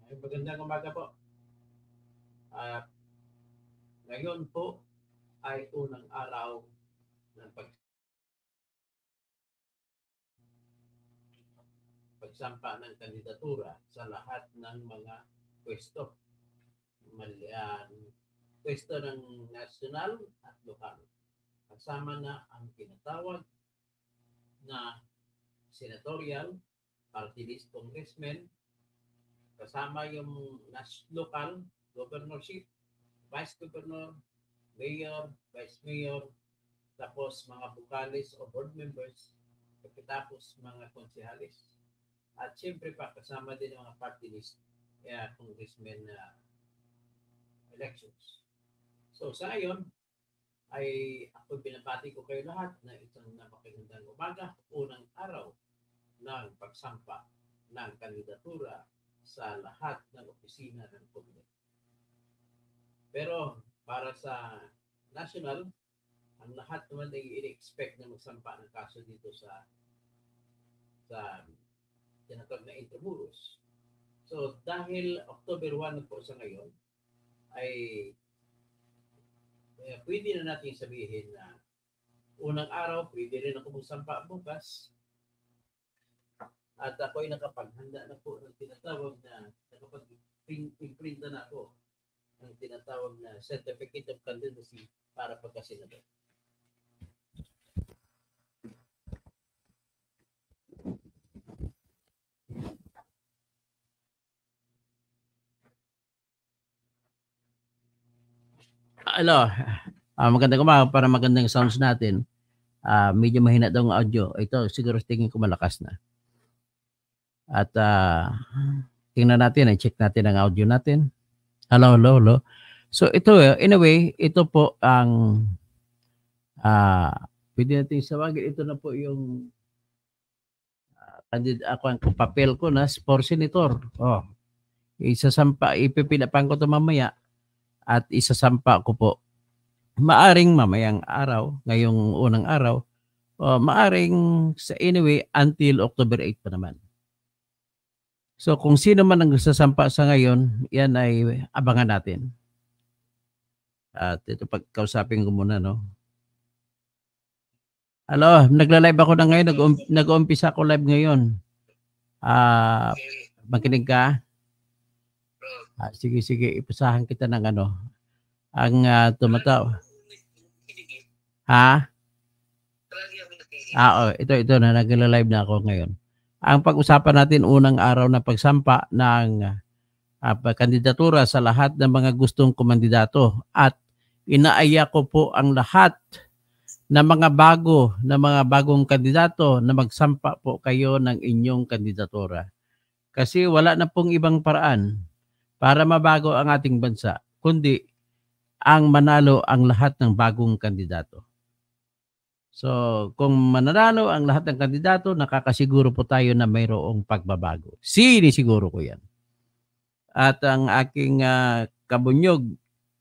Ay, magandang umaga po. At ngayon po ay unang araw ng pagsampa ng kandidatura sa lahat ng mga pwesto. Pwesto ng national at lokal. Kasama na ang tinatawag na senatorial, party list congressmen, kasama yung local, governorship, vice governor, mayor, vice mayor, tapos mga bukalis o board members, pagkatapos mga konsehalis. At siyempre pa, kasama din ang mga party list congressmen elections. So sa ngayon, ay ako binabati ko kayo lahat na isang napakagandang umaga, unang araw ng pagsampa ng kandidatura sa lahat ng opisina ng Comelec. Pero para sa national, ang lahat naman ay in-expect na magsampa ng kaso dito sa tinatawag na Intramuros. So dahil October 1 po sa ngayon, ay pwede na natin sabihin na unang araw, pwede rin ako magsampa bukas. At ako ay nakapaghanda na po ng tinatawag na nakapag-imprinta na ako ng tinatawag na Certificate of Candidacy para pagkasenador. Hello. Magandang umaga para magandang sounds natin. Medyo mahina daw ang audio. Ito, siguro tingin ko malakas na. At tingnan natin, i-check natin ang audio natin. Hello. So ito, anyway, ito po ang pwede natin sawagin. Ito na po yung ang papel ko na for senator. Ipipinapan ko ito mamaya at isasampa ko po. Maaring mamayang araw, ngayong unang araw, maaring sa anyway until October 8 pa naman. So kung sino man ang sasampa sa ngayon, yan ay abangan natin. At ito pagkausapin ko muna, no? Hello, nagla-live ako na ngayon, nag-uumpisa ako live ngayon. Makinig ka? Sige, ipasahan kita ng ang tumataw. Ha? Ito na, nagla-live na ako ngayon. Ang pag-usapan natin unang araw na pagsampa ng kandidatura sa lahat ng mga gustong kumandidato at inaaya ko po ang lahat na mga bagong kandidato na magsampa po kayo ng inyong kandidatura. Kasi wala na pong ibang paraan para mabago ang ating bansa, kundi ang manalo ang lahat ng bagong kandidato. So, kung mananalo ang lahat ng kandidato, nakakasiguro po tayo na mayroong pagbabago. Sinisiguro ko yan. At ang aking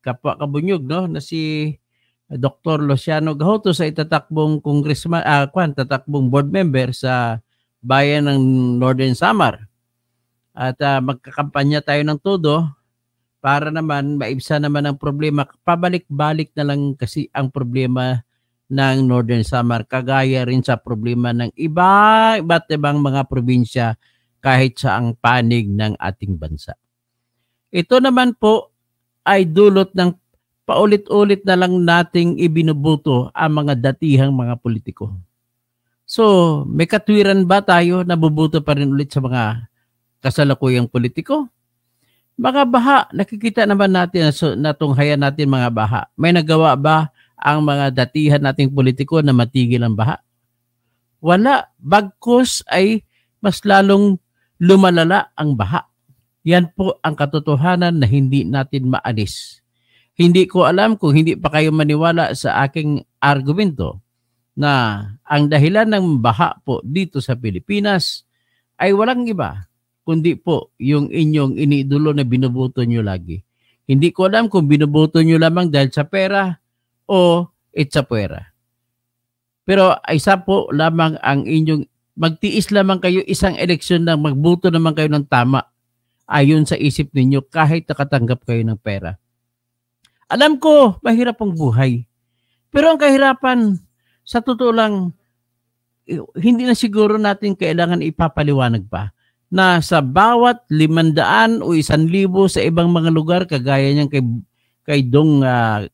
kapwa kabunyog, no, na si Dr. Luciano Gahoto sa itatakbong congressman, tatakbong board member sa bayan ng Northern Samar. At magkakampanya tayo ng todo para naman maibsan naman ang problema. Pabalik-balik na lang kasi ang problema ng Northern Samar, kagaya rin sa problema ng iba't ibang mga probinsya kahit sa ang panig ng ating bansa. Ito naman po ay dulot ng paulit-ulit na lang nating ibinubuto ang mga datihang mga politiko. So, may katwiran ba tayo na bubuto pa rin ulit sa mga kasalukuyang politiko? Mga baha, nakikita naman natin na tunghayan natin mga baha. May nagawa ba ang mga datihan nating politiko na matigil ang baha? Wala. Bagkus ay mas lalong lumalala ang baha. Yan po ang katotohanan na hindi natin maalis. Hindi ko alam kung hindi pa kayo maniwala sa aking argumento na ang dahilan ng baha po dito sa Pilipinas ay walang iba kundi po yung inyong iniidolo na binubuto nyo lagi. Hindi ko alam kung binubuto nyo lamang dahil sa pera o itsa puwera. Pero isa po lamang ang inyong magtiis lamang kayo isang eleksyon na magbuto naman kayo ng tama ayon sa isip ninyo kahit nakatanggap kayo ng pera. Alam ko, mahirap ang buhay. Pero ang kahirapan, sa totoo lang, hindi na siguro natin kailangan ipapaliwanag pa na sa bawat 500 o 1,000 sa ibang mga lugar, kagaya niyang kay Dong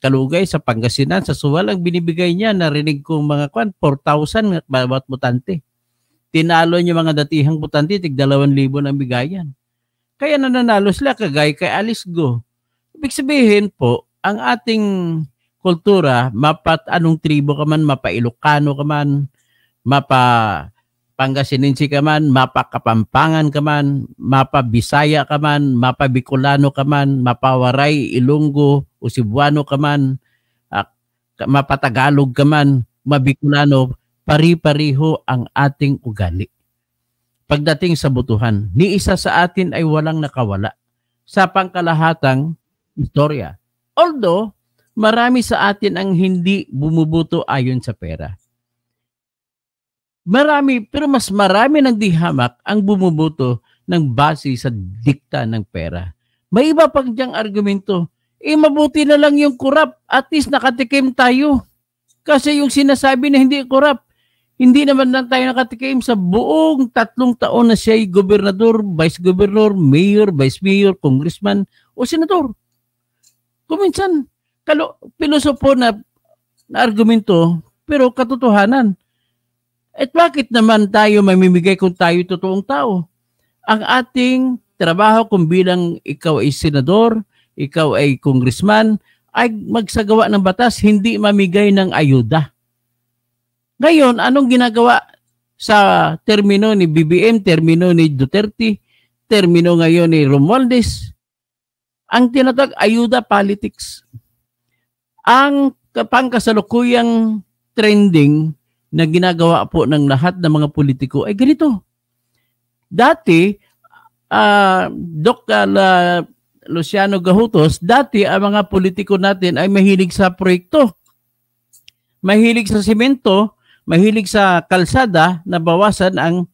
Kalugay sa Pangasinan, sa Suwal, ang binibigay niya, narinig ko mga 4,000 bawat butante. Tinalo niya mga datihang butante, tig 2,000 ang bigayan. Kaya nananalo sila, kagaya kay Alice Go. Ibig sabihin po, ang ating kultura, mapat anong tribo ka man, mapa Ilocano ka man, mapa Pangasinense ka man, mapa Kapampangan ka man, mapa Bisaya ka man, mapa Bicolano ka man, mapa Waray, Ilonggo, o Cebuano ka man, mapa Tagalog ka man, mabicolano, pari-pariho ang ating ugali. Pagdating sa butuhan, ni isa sa atin ay walang nakawala sa pangkalahatang istorya. Although, marami sa atin ang hindi bumubuto ayon sa pera. Marami, pero mas marami ng dihamak ang bumubuto ng base sa dikta ng pera. May iba pang diyang argumento, mabuti na lang yung korap, at least nakatikim tayo. Kasi yung sinasabi na hindi korap, hindi naman lang tayo nakatikim sa buong 3 taon na siya'y gobernador, vice-gobernador, mayor, vice-mayor, congressman, o senador. Kuminsan, pilosopo na argumento, pero katotohanan. At bakit naman tayo mamimigay kung tayo totoong tao? Ang ating trabaho kung bilang ikaw ay senador, ikaw ay congressman, ay magsagawa ng batas, hindi mamigay ng ayuda. Ngayon, anong ginagawa sa termino ni BBM, termino ni Duterte, termino ngayon ni Romualdez? Ang tinatawag ayuda politics. Ang pangkasalukuyang trending na ginagawa po ng lahat ng mga politiko ay ganito. Dati, Luciano Gahutos, dati ang mga politiko natin ay mahilig sa proyekto. Mahilig sa simento, mahilig sa kalsada na bawasan ang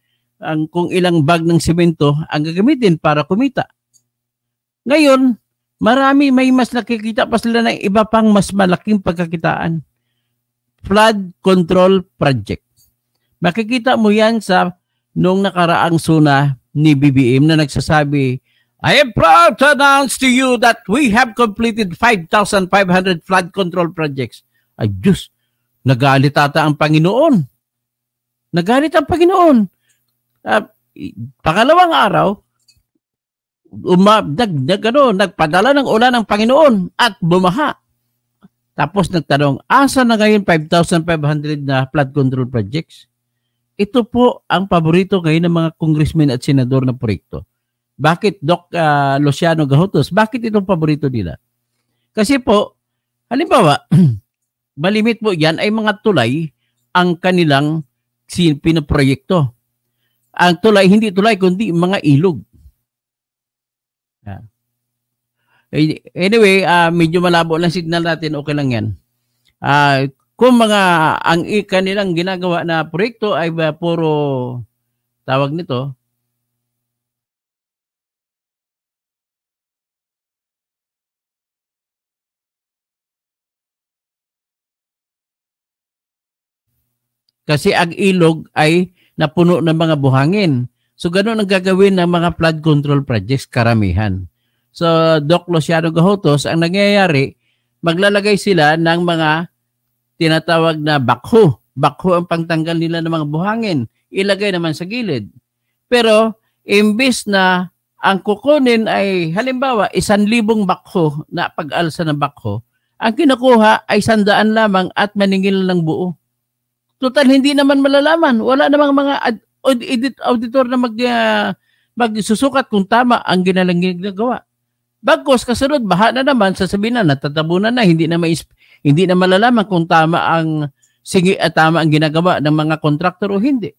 kung ilang bag ng simento ang gagamitin para kumita. Ngayon, may mas nakikita pa sila ng iba pang mas malaking pagkakitaan. Flood control project. Makikita mo yan sa nung nakaraang SUNA ni BBM na nagsasabi, I am proud to announce to you that we have completed 5,500 flood control projects. Ay Diyos, nagalit ata ang Panginoon. Nagalit ang Panginoon. Pangalawang araw, nagpadala ng ulan ng Panginoon at bumaha. Tapos nagtanong, asa na ngayon 5,500 na flood control projects? Ito po ang paborito ngayon ng mga congressmen at senador na proyekto. Bakit, Luciano Gahutos? Bakit itong paborito nila? Kasi po, halimbawa, malimit po yan ay mga tulay ang kanilang pinaproyekto. Ang tulay, hindi tulay, kundi mga ilog. Anyway, medyo malabo lang signal natin, okay lang yan. Kung ang kanilang ginagawa na proyekto ay puro tawag nito, kasi ang ilog ay napuno ng mga buhangin. So ganoon ang gagawin ng mga flood control projects karamihan. So, Doc Luciano Gahutos, ang nangyayari, maglalagay sila ng mga tinatawag na bakho. Bakho ang pangtanggal nila ng mga buhangin. Ilagay naman sa gilid. Pero, imbis na ang kukunin ay, halimbawa, 1,000 bakho na pag-alsa ng bakho, ang kinukuha ay 100 lamang at maningil ng buo. Total, hindi naman malalaman. Wala namang mga auditor na magsusukat kung tama ang ginagawa. Bagkos kasunod, baha na naman, sasabihin na, natatabunan na, hindi na malalaman kung tama ang tama ang ginagawa ng mga kontraktor o hindi.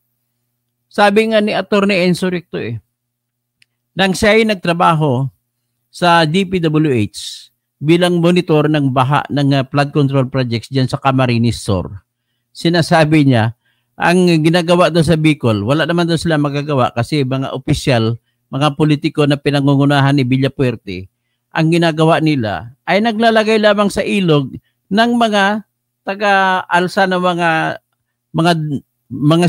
Sabi nga ni Attorney Enzo Ricto nang siya ay nagtrabaho sa DPWH bilang monitor ng baha ng flood control projects diyan sa Camarines Sur. Sinasabi niya, ang ginagawa doon sa Bicol, wala naman doon sila magagawa kasi mga opisyal mga politiko na pinangungunahan ni Villapuerte, ang ginagawa nila ay naglalagay lamang sa ilog ng mga taga-alsa ng mga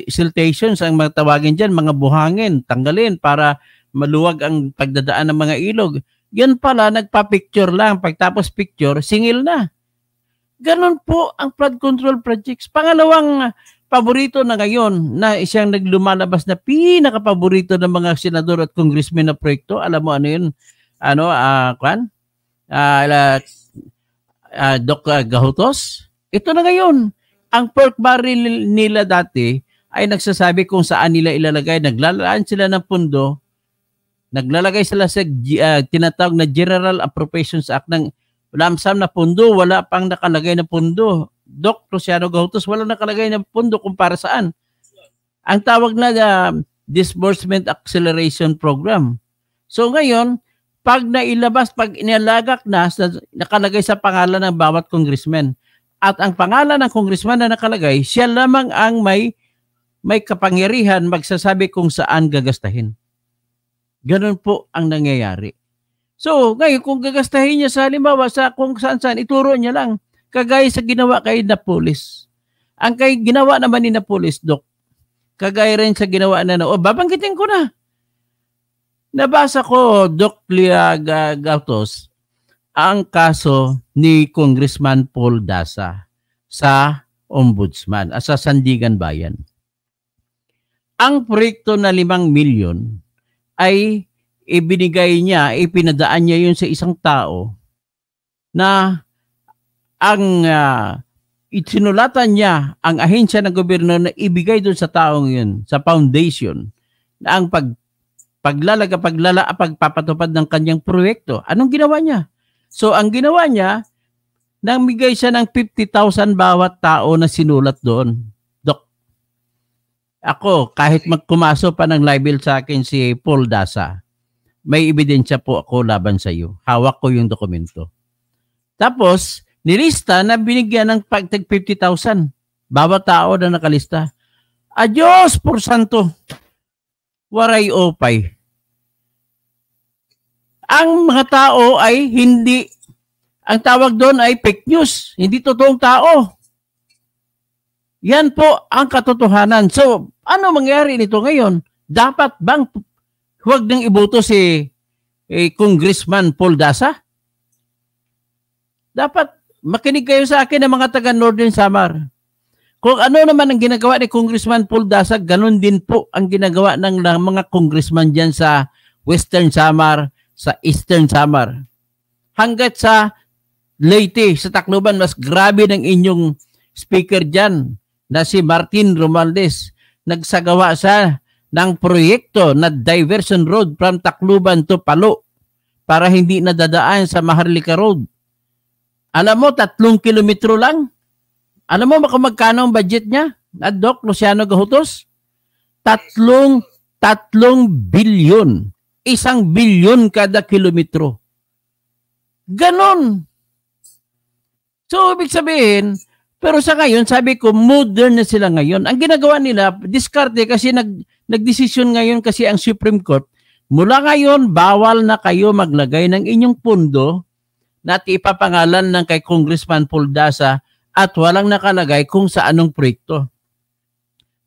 siltations ang mga tawagin diyan, mga buhangin, tanggalin para maluwag ang pagdadaan ng mga ilog. Yan pala, nagpa-picture lang. Pagtapos picture, singil na. Ganon po ang flood control projects. Pangalawang paborito na ngayon na isang naglumalabas na pinaka-paborito ng mga senador at congressmen na proyekto. Alam mo ano yun? Doc Gahutos? Ito na ngayon. Ang pork barrel nila dati ay nagsasabi kung saan nila ilalagay. Naglalaan sila ng pundo. Naglalagay sila sa tinatawag na General Appropriations Act ng lamsam na pundo. Wala pang nakalagay na pundo. Doc Luciano Gahutos, wala nakalagay na pundo kung para saan. Ang tawag na Disbursement Acceleration Program. So ngayon, pag nailabas, pag inilagak na, nakalagay sa pangalan ng bawat congressman. At ang pangalan ng congressman na nakalagay, siya lamang ang may kapangyarihan magsasabi kung saan gagastahin. Ganun po ang nangyayari. So, ngayon kung gagastahin niya sa halimbawa sa kung saan-saan, ituro niya lang. Kagaya sa ginawa kay Napoles. Ang ginawa naman ni Napoles, Doc, kagaya rin sa ginawa na babanggitin ko na. Nabasa ko, Doc Gahutos, ang kaso ni Congressman Paul Daza sa Ombudsman, sa Sandigan Bayan. Ang proyekto na 5 milyon ay ipinadaan niya yun sa isang tao na ang itinulatan niya ang ahensya ng gobyerno na ibigay doon sa taong yun, sa foundation, na ang pagpapatupad ng kanyang proyekto. Anong ginawa niya? So, ang ginawa niya, namigay siya ng 50,000 bawat tao na sinulat doon. Dok, ako, kahit magkumaso pa ng libel sa akin si Paul Daza, may ebidensya po ako laban sa iyo. Hawak ko yung dokumento. Tapos, nilista na binigyan ng pagtag 50,000 bawat tao na nakalista. Adios, por santo. Waray opay. Ang mga tao ay hindi, ang tawag doon ay fake news, hindi totoong tao. Yan po ang katotohanan. So, ano mangyari nito ngayon? Dapat bang huwag nang iboto si Congressman Paul Daza? Dapat makinig kayo sa akin ng mga taga Northern Samar. Kung ano naman ang ginagawa ni Congressman Paul Daza, ganun din po ang ginagawa ng mga congressman dyan sa Western Samar, sa Eastern Samar. Hanggat sa Leyte, sa Tacloban, mas grabe ng inyong speaker dyan na si Martin Romualdez. Nagsagawa siya ng proyekto na diversion road from Tacloban to Palo para hindi nadadaan sa Maharlika Road. Alam mo, 3 kilometro lang. Alam mo kung magkano ang budget niya? Doc Luciano Gahutos? 3 bilyon. 1 bilyon kada kilometro. Ganon. So, ibig sabihin, pero sa ngayon, sabi ko, modern na sila ngayon. Ang ginagawa nila, diskarte kasi nagdesisyon ngayon kasi ang Supreme Court, mula ngayon, bawal na kayo maglagay ng inyong pundo na ipapangalan ng kay Congressman Paul Daza at walang nakalagay kung sa anong proyekto.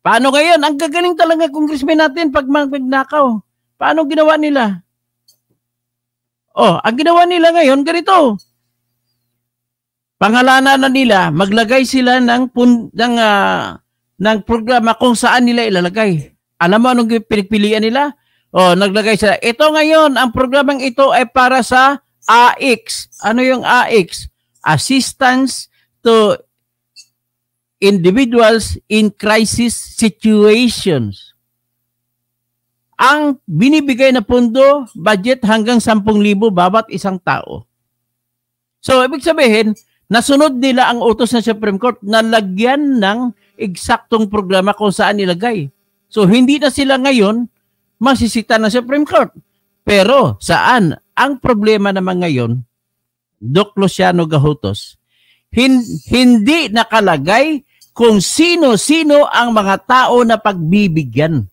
Paano ngayon? Ang gagaling talaga congressman natin pag magnakaw. Paano ginawa nila? Ang ginawa nila ngayon, ganito. Pangalanan na nila, maglagay sila ng programa kung saan nila ilalagay. Alam mo anong pinagpilian nila? Naglagay sila. Ito ngayon, ang programang ito ay para sa AX. Ano yung AX? Assistance to Individuals in Crisis Situations. Ang binibigay na pundo, budget hanggang 10,000 bawat isang tao. So, ibig sabihin, nasunod nila ang utos ng Supreme Court na lagyan ng eksaktong programa kung saan ilagay. So, hindi na sila ngayon masisita ng Supreme Court. Pero, saan? Ang problema naman ngayon, Doc Luciano Gahutos, hindi nakalagay kung sino-sino ang mga tao na pagbibigyan.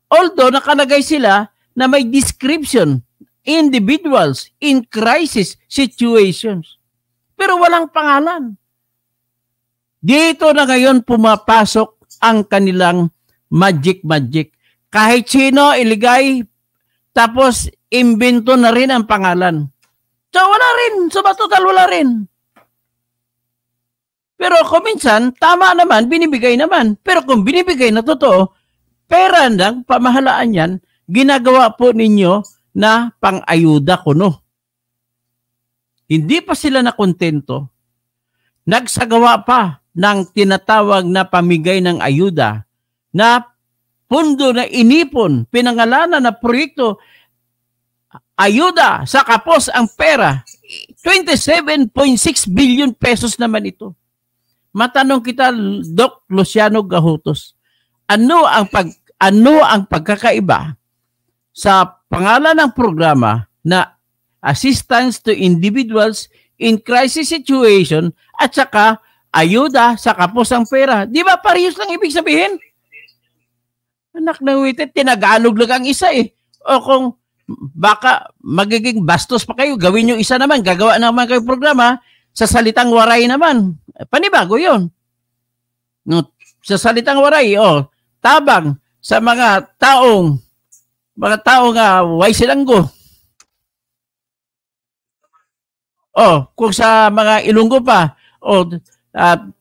Although nakalagay sila na may description, individuals in crisis situations. Pero walang pangalan. Dito na ngayon pumapasok ang kanilang magic. Kahit sino iligay, tapos imbento na rin ang pangalan. So wala rin. So total wala rin. Pero kung minsan, tama naman, binibigay naman. Pero kung binibigay na totoo, pera lang, pamahalaan yan, ginagawa po ninyo na pang-ayuda kuno. Hindi pa sila nakontento. Nagsagawa pa ng tinatawag na pamigay ng ayuda na pundo na inipon, pinangalanan na proyekto, ayuda sa kapos ang pera. 27.6 billion pesos naman ito. Matanong kita, Doc Luciano Gahotos, ano ang pagkakaiba sa pangalan ng programa na Assistance to Individuals in Crisis Situation at saka ayuda sa kapos ang pera? Di ba parehas lang ibig sabihin? Anak ng witit, tinagalog lang ang isa eh. O kung baka magiging bastos pa kayo, gawin yung isa naman, gagawa naman kayo programa sa salitang waray naman. Panibago yun. No, sa salitang waray, tabang sa mga taong way silanggo. Kung sa mga Ilonggo pa,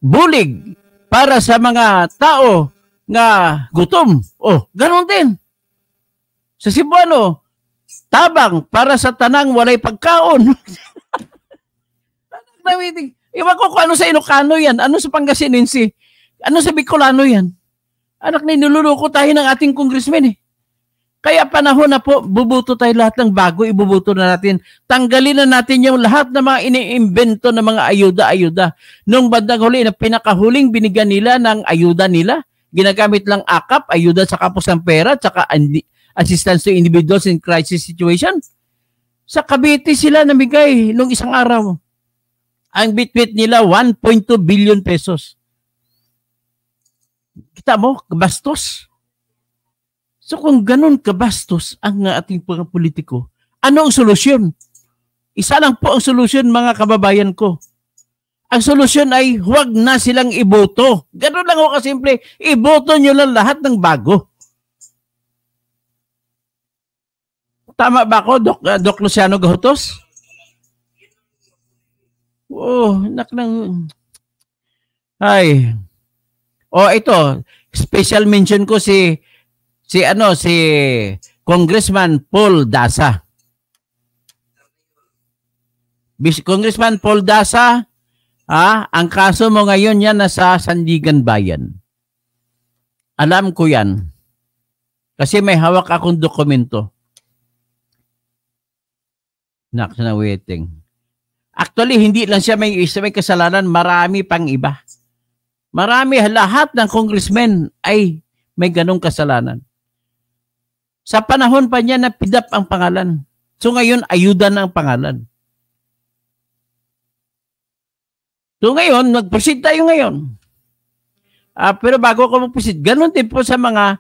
bulig para sa mga tao nga gutom. Ganon din. Sa Cebuano, tabang para sa tanang walay pagkaon. Iwan ko kung ano sa Ilocano yan, ano sa Pangasinense, ano sa Bicolano yan. Anak na niluluko tayo ng ating congressman eh. Kaya panahon na po, bubuto tayo lahat ng bago, ibubuto na natin. Tanggalin na natin yung lahat ng mga iniimbento ng mga ayuda-ayuda. Nung bandang huli, na pinakahuling binigyan nila ng ayuda nila, ginagamit lang AKAP, ayuda sa kapos ng pera, tsaka assistance to individuals in crisis situation. Sa Cavite sila namigay nung isang araw. Ang bitbit nila 1.2 billion pesos. Kita mo, kabastos. So kung ganun kabastos ang ating mga politiko, ano ang solusyon? Isa lang po ang solusyon, mga kababayan ko. Ang solusyon ay huwag na silang iboto. Ganun lang ako kasimple. Iboto nyo lang lahat ng bago. Tama ba ako, Doc Luciano Gahotos? Ay. Ito, special mention ko si Congressman Paul Dasa. Congressman Paul Dasa, ang kaso mo ngayon yan nasa Sandigan Bayan. Alam ko yan. Kasi may hawak akong dokumento. Na waiting. Actually, hindi lang siya may kasalanan, marami pang iba. Marami, lahat ng congressmen ay may ganong kasalanan. Sa panahon pa niya na PIDAP ang pangalan. So ngayon, ayuda na ang pangalan. So ngayon, mag-proceed tayo ngayon. Pero bago ako mag-proceed, ganon din po sa mga,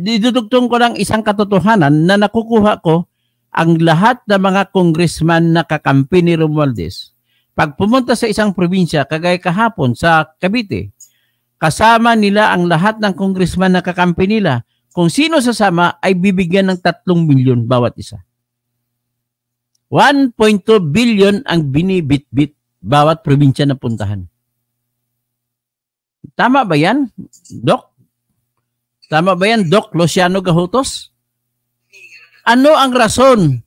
didudugtong ko lang isang katotohanan na nakukuha ko. Ang lahat ng mga congressman na kakampi ni Romualdez, pag pumunta sa isang probinsya, kagaya kahapon sa Cavite, kasama nila ang lahat ng congressman na kakampi nila. Kung sino sasama ay bibigyan ng 3 milyon bawat isa. 1.2 billion ang binibitbit bawat probinsya na puntahan. Tama ba yan, Doc? Tama ba yan, Doc Luciano Gahotos? Ano ang rason?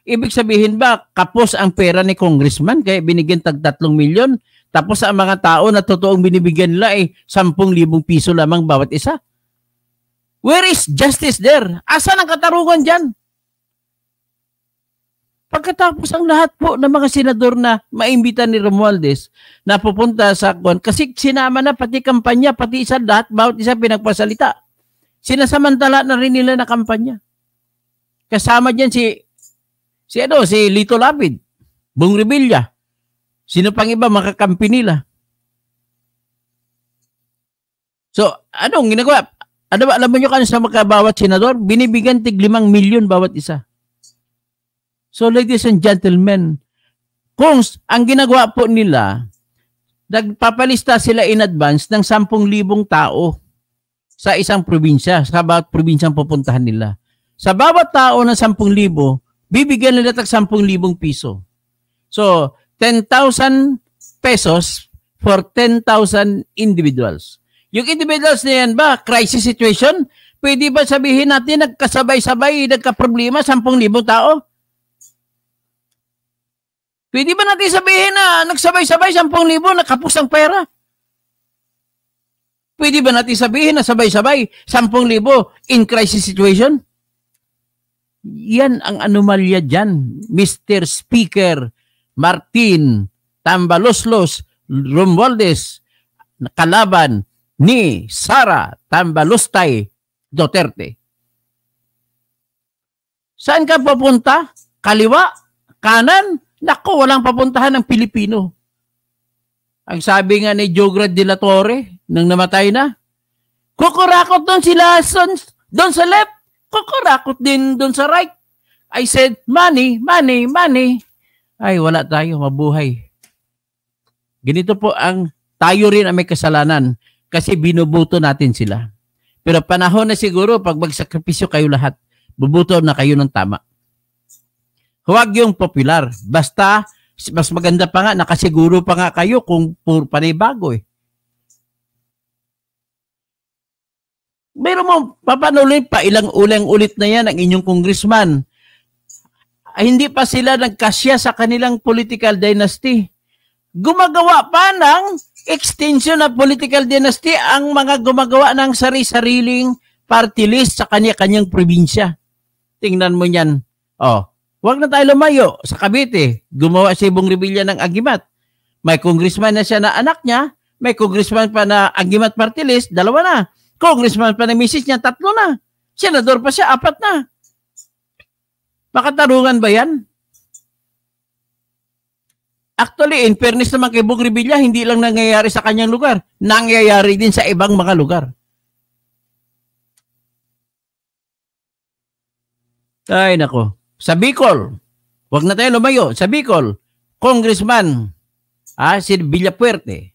Ibig sabihin ba, kapos ang pera ni congressman kaya binigyan tag 3 milyon? Tapos ang mga tao na totoong binibigyan nila ay 10,000 piso lamang bawat isa? Where is justice there? Asan ang katarungan dyan? Pagkatapos ang lahat po ng mga senador na maimbita ni Romualdez na pupunta sa Kwan, kasi sinama na pati kampanya, pati isa lahat, bawat isa pinagpasalita. Sinasamantala na rin nila na kampanya. Kasama diyan si Lito Lapid, Bong Revilla. Sino pang iba makakampi nila? So, anong ginagawa? Alam mo nyo kano sa bawat senador? Binibigyan tig 5 milyon bawat isa. So ladies and gentlemen, kung ang ginagawa po nila, nagpapalista sila in advance ng 10,000 tao sa isang probinsya, sa bawat probinsyang pupuntahan nila. Sa bawat tao ng 10,000, bibigyan nila tag 10,000 piso. So, 10,000 pesos for 10,000 individuals. Yung individuals na yan ba, crisis situation? Pwede ba sabihin natin nagkasabay-sabay, nagka-problema 10,000 tao? Pwede ba natin sabihin na nagsabay-sabay 10,000 nakapos ang pera? Pwede ba natin sabihin na sabay-sabay 10,000 in crisis situation? Yan ang anomalya dyan, Mr. Speaker Martin Tambaloslos Romualdez, kalaban ni Sara Tambalustay Duterte. Saan ka pupunta? Kaliwa? Kanan? Naku, walang papuntahan ng Pilipino. Ang sabi nga ni Jograd de la Torre, nang namatay na, kukurakot doon sila doon sa left, kukurakot din doon sa right. I said, money, money, money. Ay, wala tayo, mabuhay. Ganito po tayo rin ang may kasalanan kasi binubuto natin sila. Pero panahon na siguro, pag magsakripisyo kayo lahat, bubuto na kayo ng tama. Huwag yung popular. Basta, mas maganda pa nga, nakasiguro pa nga kayo kung puro panay bago eh. Meron mo, papanuloy pa, ilang ulit na yan ang inyong congressman. Ay, hindi pa sila nagkasya sa kanilang political dynasty. Gumagawa pa ng extension na political dynasty ang mga gumagawa ng sari-sariling party list sa kanya-kanyang probinsya. Tingnan mo yan. Oh. Huwag na tayo lumayo sa Cavite. Gumawa si Bong Revilla ng Agimat. May congressman na siya na anak niya. May congressman pa na Agimat party list. 2 na. Congressman pa na misis niya. 3 na. Senador pa siya. 4 na. Makatarungan ba yan? Actually, in fairness naman kay Bong Revilla, hindi lang nangyayari sa kanyang lugar. Nangyayari din sa ibang mga lugar. Ay, nako. Sa Bicol, huwag na tayo lumayo. Sa Bicol, congressman, si Villapuerte.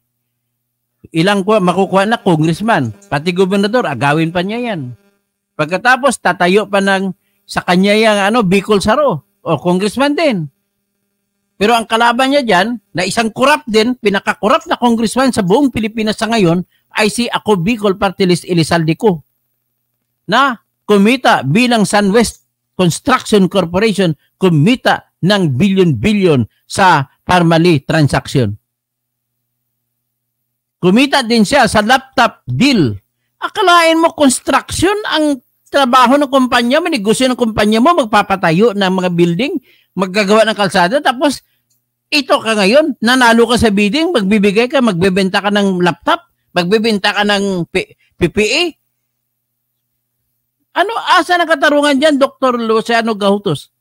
Ilang makukuha na congressman. Pati gobernador, agawin pa niya yan. Pagkatapos, tatayo pa sa kanya yung Bicol Saro. O congressman din. Pero ang kalaban niya dyan, na isang corrupt din, pinaka-corrupt na congressman sa buong Pilipinas sa ngayon, ay si Ako Bicol Party List Elizalde Co. Na kumita bilang SunWest Construction Corporation, kumita ng billion-billion sa Parmali transaction. Kumita din siya sa laptop deal. Akalain mo construction ang trabaho ng kumpanya, manegosyo ng kumpanya mo, magpapatayo ng mga building, maggagawa ng kalsada, tapos ito ka ngayon, nanalo ka sa bidding, magbibigay ka, magbebenta ka ng laptop, magbebenta ka ng PPE. Ano, asa na katarungan dyan, Dr. Luciano Gahutos?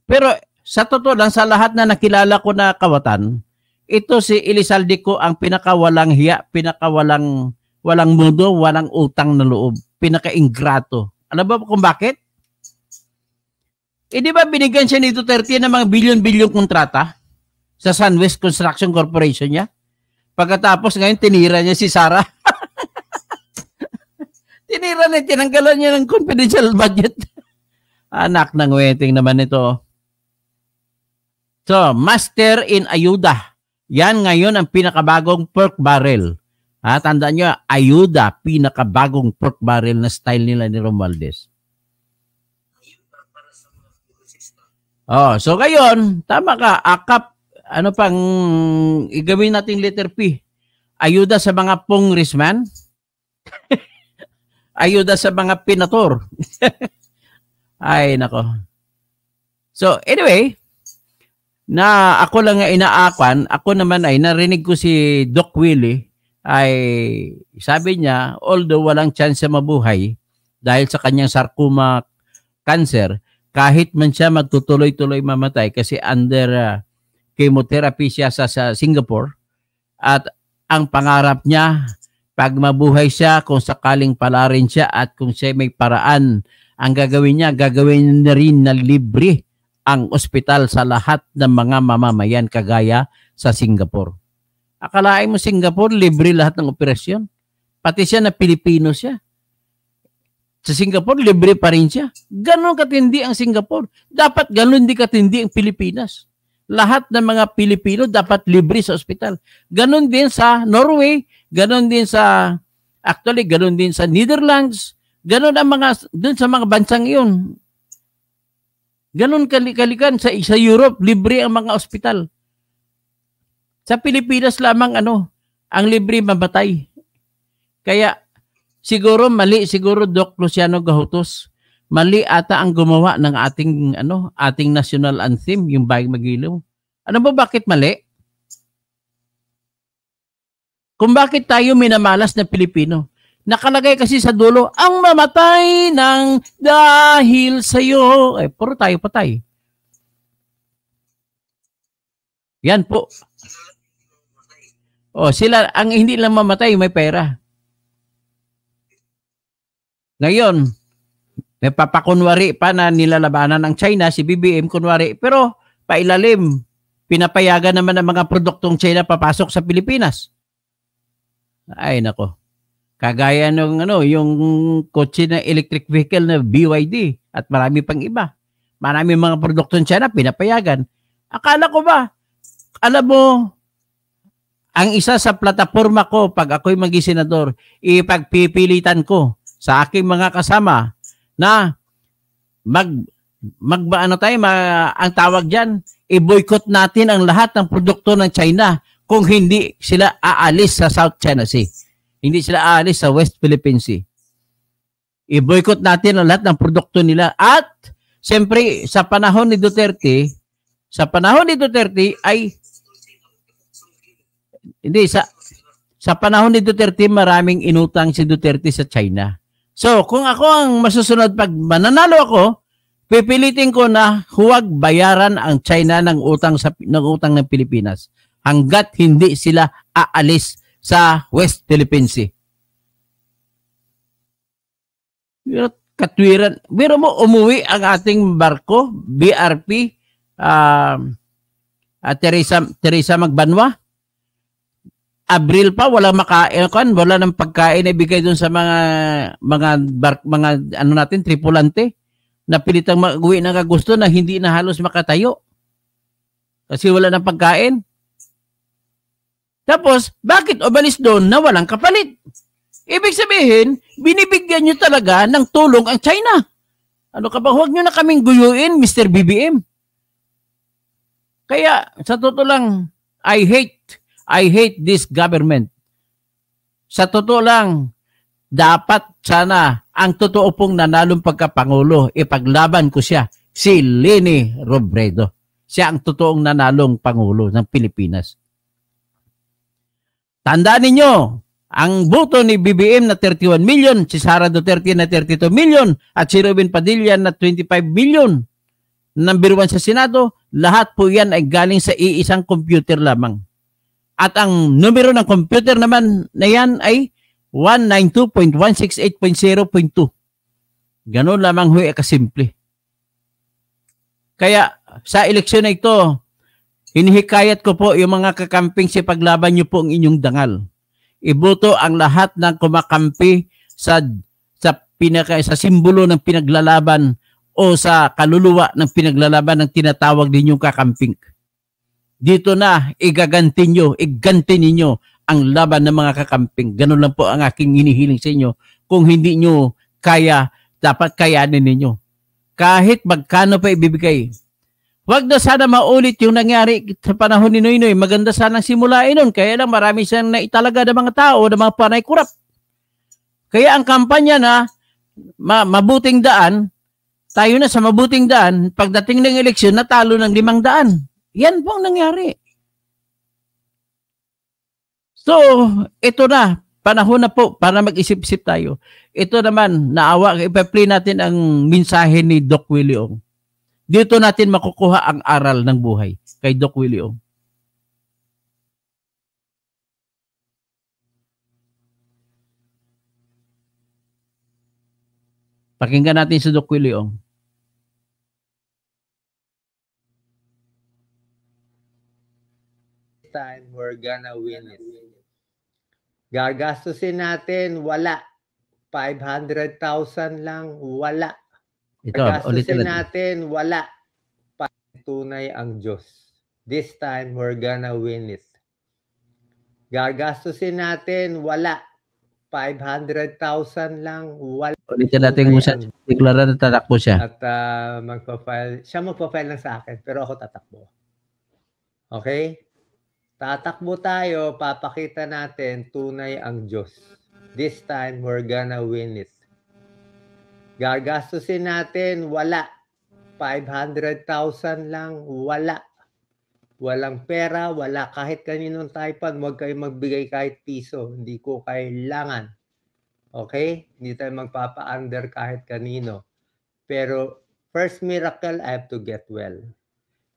Pero sa totoo lang, sa lahat na nakilala ko na kawatan, ito si Elizalde Co ang pinakawalang hiya, pinakawalang mundo, walang utang na loob, pinaka-ingrato. Alam ba kung bakit? Di ba binigyan siya ni Duterte ng mga bilyon-bilyon kontrata sa SunWest Construction Corporation niya? Pagkatapos ngayon, tinira niya si Sara. Tinira niya, tinanggalan niya ng confidential budget. Anak ng wedding naman ito. So, Master in Ayuda. Yan ngayon ang pinakabagong pork barrel. Tandaan nyo, Ayuda, pinakabagong pork barrel na style nila ni Romualdez. So ngayon, tama ka, akap, ano pang igawin nating letter P? Ayuda sa mga congressman? Ayuda sa mga pinator? Ay, nako. So, anyway, na ako lang nga inaakwan, ako naman ay narinig ko si Doc Willie, ay sabi niya, although walang chance mabuhay dahil sa kanyang sarcoma cancer, kahit man siya magtutuloy-tuloy mamatay kasi under chemotherapy siya sa Singapore, at ang pangarap niya, pag mabuhay siya, kung sakaling palarin siya at kung siya may paraan, ang gagawin niya, gagawin na rin na libre ang ospital sa lahat ng mga mamamayan kagaya sa Singapore. Akalain mo Singapore, libre lahat ng operasyon? Pati siya na Pilipino siya. Sa Singapore, libre pa rin siya. Ganon katindi ang Singapore. Dapat ganon din katindi ang Pilipinas. Lahat ng mga Pilipino dapat libre sa ospital. Ganon din sa Norway, ganon din sa, actually, ganon din sa Netherlands, ganon ang mga, dun sa mga bansang iyon. Ganon kalikan sa Europe, libre ang mga ospital. Sa Pilipinas lamang ang libre mamatay. Kaya siguro mali siguro Doc Luciano Gahotos. Mali ata ang gumawa ng ating national anthem, yung Bayang Magiliw. Ano ba bakit mali? Kung bakit tayo minamalas na Pilipino? Nakalagay kasi sa dulo, ang mamatay ng dahil sa'yo. Puro tayo patay. Yan po. Sila, ang hindi lang mamatay, may pera. Ngayon, may papakunwari pa na nilalabanan ng China, si BBM kunwari, pero pailalim, pinapayagan naman ng mga produktong China papasok sa Pilipinas. Ay nako. Kagaya ng yung kotse na electric vehicle na BYD at marami pang iba. Marami mga produktong China pinapayagan. Akala ko ba, alam mo, ang isa sa plataforma ko pag ako'y maging senador, ipagpipilitan ko sa aking mga kasama na ang tawag diyan, i-boycott natin ang lahat ng produkto ng China kung hindi sila aalis sa South China Sea. Hindi sila aalis sa West Philippine Sea. I-boycott natin ang lahat ng produkto nila. At siyempre sa panahon ni Duterte ay hindi sa panahon ni Duterte maraming inutang si Duterte sa China. So, kung ako ang masusunod pag mananalo ako, pipilitin ko na huwag bayaran ang China ng utang ng Pilipinas hanggat hindi sila aalis sa West Philippine Sea. Katwiran. Biro mo, umuwi ang ating barko, BRP, Teresa Magbanwa. Abril pa, wala nang pagkain na ibigay doon sa mga tripulante na pilitang mag-uwi ng Agosto na hindi na halos makatayo. Kasi wala nang pagkain. Tapos, bakit umalis doon na walang kapalit? Ibig sabihin, binibigyan nyo talaga ng tulong ang China. Ano ka ba? Huwag nyo na kaming guyuin, Mr. BBM. Kaya, sa totoo lang, I hate this government. Sa totoo lang, dapat sana ang totoo pong nanalong pagkapangulo, ipaglaban ko siya, si Leni Robredo. Siya ang totoong nanalong pangulo ng Pilipinas. Tandaan ninyo, ang boto ni BBM na 31 million, si Sara Duterte na 32 million, at si Robin Padilla na 25 million. Number 1 sa Senado, lahat po yan ay galing sa iisang computer lamang. At ang numero ng computer naman na yan ay 192.168.0.2. Ganon lamang huy kasimple. Kaya sa eleksyon na ito, hinihikayat ko po yung mga kakamping si paglaban nyo po ang inyong dangal. Iboto ang lahat ng kumakampi sa simbolo ng pinaglalaban o sa kaluluwa ng pinaglalaban ng tinatawag ninyong kakamping. Dito na igaganti ninyo ang laban ng mga kakamping. Ganun lang po ang aking hinihiling sa inyo. Kung hindi nyo kaya, dapat kayanin ninyo. Kahit magkano pa ibibigay. Huwag na sana maulit yung nangyari sa panahon ni Noynoy. Maganda sanang simulain nun. Kaya lang marami siyang naitalaga ng mga tao, ng mga panay kurap. Kaya ang kampanya na mabuting daan, tayo na sa mabuting daan, pagdating ng eleksyon, natalo ng 500. Yan po ang nangyari. So, ito na. Panahon na po para mag-isip-isip tayo. Ito naman, ipa-play natin ang mensahe ni Doc Willie Ong. Dito natin makukuha ang aral ng buhay kay Doc Willie Ong. Pakinggan natin si Doc Willie Ong. Time we're gonna win it. Gagastusin natin, wala. 500,000 lang, wala. Gagastusin natin, wala. Tunay ang Diyos. This time, we're gonna win it. Gagastusin natin, wala. 500,000 lang, wala. Ulitin natin kung saan deklara na tatakbo siya. At siya magpa-file lang sa akin, pero ako tatakbo. Okay? Tatakbo tayo, papakita natin, tunay ang Diyos. This time, we're gonna win it. Gagastusin natin, wala. 500,000 lang, wala. Walang pera, wala kahit kaninong taipan, huwag kayo magbigay kahit piso. Hindi ko kailangan. Okay? Hindi tayo magpapa-under kahit kanino. Pero first miracle, I have to get well.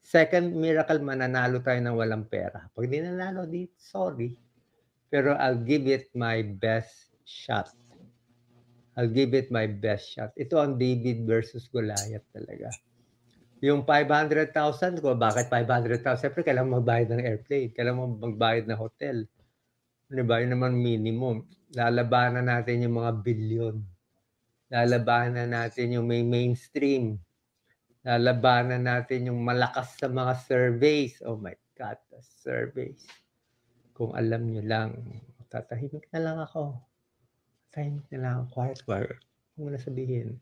Second miracle, mananalo tayo ng walang pera. Pag di nanalo, sorry. Pero I'll give it my best shot. I'll give it my best shot. Ito ang David versus Goliath talaga. Yung 500,000 ko, bakit 500,000? Siyempre, kailangan magbayad ng airplane. Kailangan magbayad ng hotel. Diba? Yun naman minimum. Lalabanan natin yung mga bilyon. Lalabanan natin yung may mainstream. Lalabanan natin yung malakas sa mga surveys. Oh my God, the surveys. Kung alam nyo lang, tatahimik na lang ako. Tahimik na lang ako. Quiet. Huwag mo na sabihin.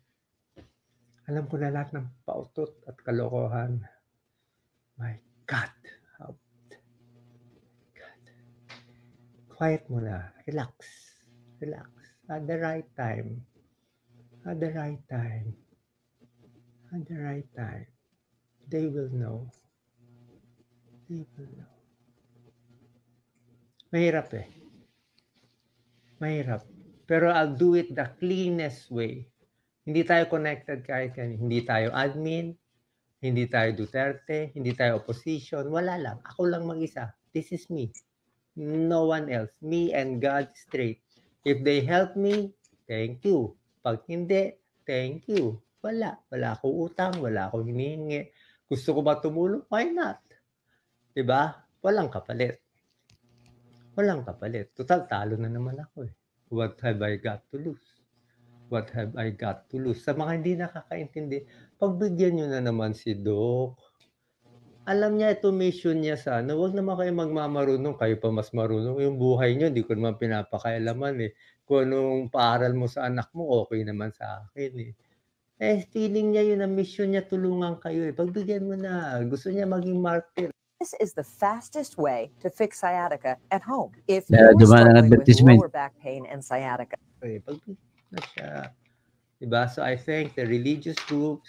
Alam ko na lahat ng pautot at kalokohan. My God. How God. Quiet muna. Relax. Relax. At the right time. At the right time. At the right time. They will know. They will know. Mahirap eh. Mahirap. Pero I'll do it the cleanest way. Hindi tayo connected kahit yan. Hindi tayo admin, hindi tayo Duterte, hindi tayo opposition. Wala lang. Ako lang mag-isa. This is me. No one else. Me and God straight. If they help me, thank you. Pag hindi, thank you. Wala. Wala akong utang. Wala akong hinihingi. Gusto ko ba tumulong? Why not? Diba? Walang kapalit. Walang kapalit. Total, talo na naman ako eh. What have I got to lose? What have I got to lose? Sa mga hindi nakakaintindi, pagbigyan nyo na naman si Doc. Alam niya ito mission niya sana. Huwag naman kayo magmamarunong. Kayo pa mas marunong. Yung buhay nyo, hindi ko naman pinapakailaman eh. Kung anong paaral mo sa anak mo, okay naman sa akin eh. Eh, feeling niya yun ang mission niya, tulungan kayo eh. Pagbigyan mo na. Gusto niya maging martyr. This is the fastest way to fix sciatica at home. If you're struggling with lower back pain and sciatica. Pagbigyan na siya. Diba? So I thank the religious groups,